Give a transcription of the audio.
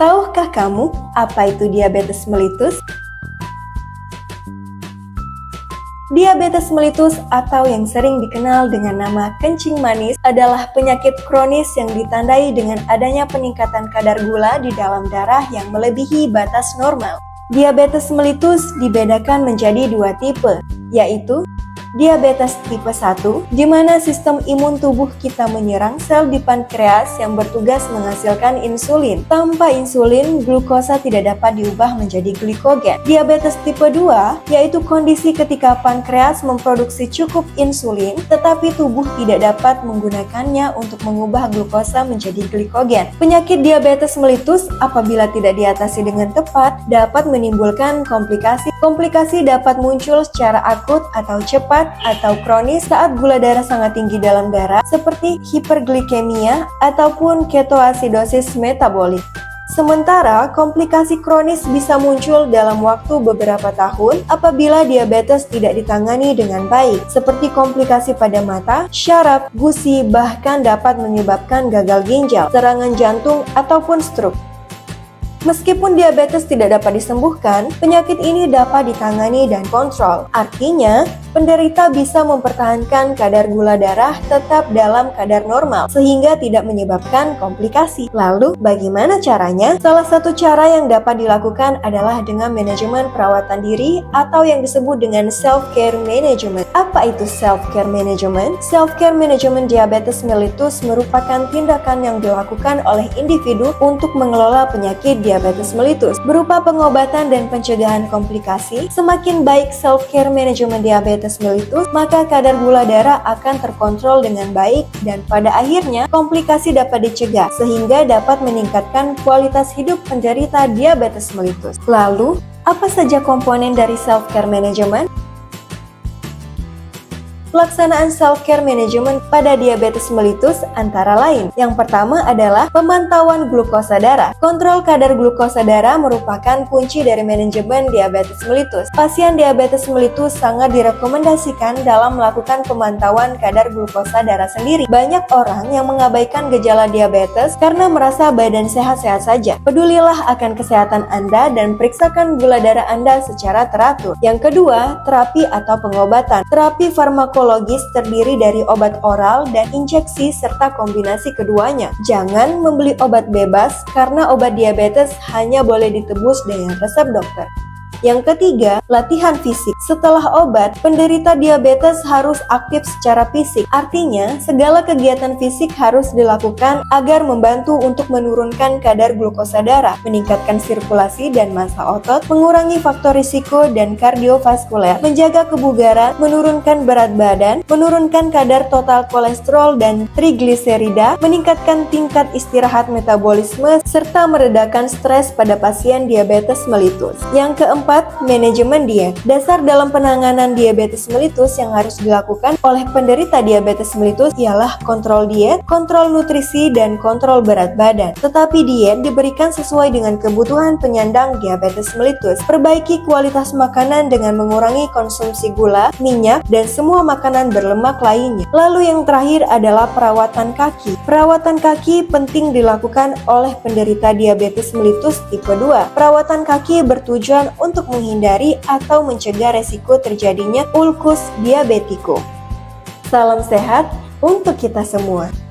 Tahukah kamu apa itu diabetes mellitus? Diabetes mellitus atau yang sering dikenal dengan nama kencing manis adalah penyakit kronis yang ditandai dengan adanya peningkatan kadar gula di dalam darah yang melebihi batas normal. Diabetes mellitus dibedakan menjadi dua tipe, yaitu diabetes tipe 1, di mana sistem imun tubuh kita menyerang sel di pankreas yang bertugas menghasilkan insulin. Tanpa insulin, glukosa tidak dapat diubah menjadi glikogen. Diabetes tipe 2, yaitu kondisi ketika pankreas memproduksi cukup insulin, tetapi tubuh tidak dapat menggunakannya untuk mengubah glukosa menjadi glikogen. Penyakit diabetes mellitus apabila tidak diatasi dengan tepat, dapat menimbulkan komplikasi. Komplikasi dapat muncul secara akut atau cepat atau kronis saat gula darah sangat tinggi dalam darah seperti hiperglikemia ataupun ketoasidosis metabolik. Sementara komplikasi kronis bisa muncul dalam waktu beberapa tahun apabila diabetes tidak ditangani dengan baik, seperti komplikasi pada mata, syaraf, gusi, bahkan dapat menyebabkan gagal ginjal, serangan jantung, ataupun stroke. Meskipun diabetes tidak dapat disembuhkan, penyakit ini dapat ditangani dan kontrol. Artinya, penderita bisa mempertahankan kadar gula darah tetap dalam kadar normal, sehingga tidak menyebabkan komplikasi. Lalu, bagaimana caranya? Salah satu cara yang dapat dilakukan adalah dengan manajemen perawatan diri atau yang disebut dengan self-care management. Apa itu self-care management? Self-care management diabetes mellitus merupakan tindakan yang dilakukan oleh individu untuk mengelola penyakit diabetes mellitus berupa pengobatan dan pencegahan komplikasi. Semakin baik self-care management diabetes mellitus, maka kadar gula darah akan terkontrol dengan baik dan pada akhirnya komplikasi dapat dicegah sehingga dapat meningkatkan kualitas hidup penderita diabetes mellitus. Lalu, apa saja komponen dari self-care management? Pelaksanaan self-care management pada diabetes mellitus antara lain. Yang pertama adalah pemantauan glukosa darah. Kontrol kadar glukosa darah merupakan kunci dari manajemen diabetes mellitus. Pasien diabetes mellitus sangat direkomendasikan dalam melakukan pemantauan kadar glukosa darah sendiri. Banyak orang yang mengabaikan gejala diabetes karena merasa badan sehat-sehat saja. Pedulilah akan kesehatan Anda dan periksakan gula darah Anda secara teratur. Yang kedua, terapi atau pengobatan. Terapi farmakologis terdiri dari obat oral dan injeksi serta kombinasi keduanya. Jangan membeli obat bebas karena obat diabetes hanya boleh ditebus dengan resep dokter. Yang ketiga, latihan fisik. Setelah obat, penderita diabetes harus aktif secara fisik. Artinya, segala kegiatan fisik harus dilakukan agar membantu untuk menurunkan kadar glukosa darah, meningkatkan sirkulasi dan massa otot, mengurangi faktor risiko dan kardiovaskuler, menjaga kebugaran, menurunkan berat badan, menurunkan kadar total kolesterol dan trigliserida, meningkatkan tingkat istirahat metabolisme, serta meredakan stres pada pasien diabetes mellitus. Yang keempat, manajemen diet. Dasar dalam penanganan diabetes mellitus yang harus dilakukan oleh penderita diabetes mellitus ialah kontrol diet, kontrol nutrisi, dan kontrol berat badan. Tetapi diet diberikan sesuai dengan kebutuhan penyandang diabetes mellitus. Perbaiki kualitas makanan dengan mengurangi konsumsi gula, minyak, dan semua makanan berlemak lainnya. Lalu yang terakhir adalah perawatan kaki. Perawatan kaki penting dilakukan oleh penderita diabetes mellitus tipe 2. Perawatan kaki bertujuan untuk menghindari atau mencegah resiko terjadinya ulkus diabetiko. Salam sehat untuk kita semua.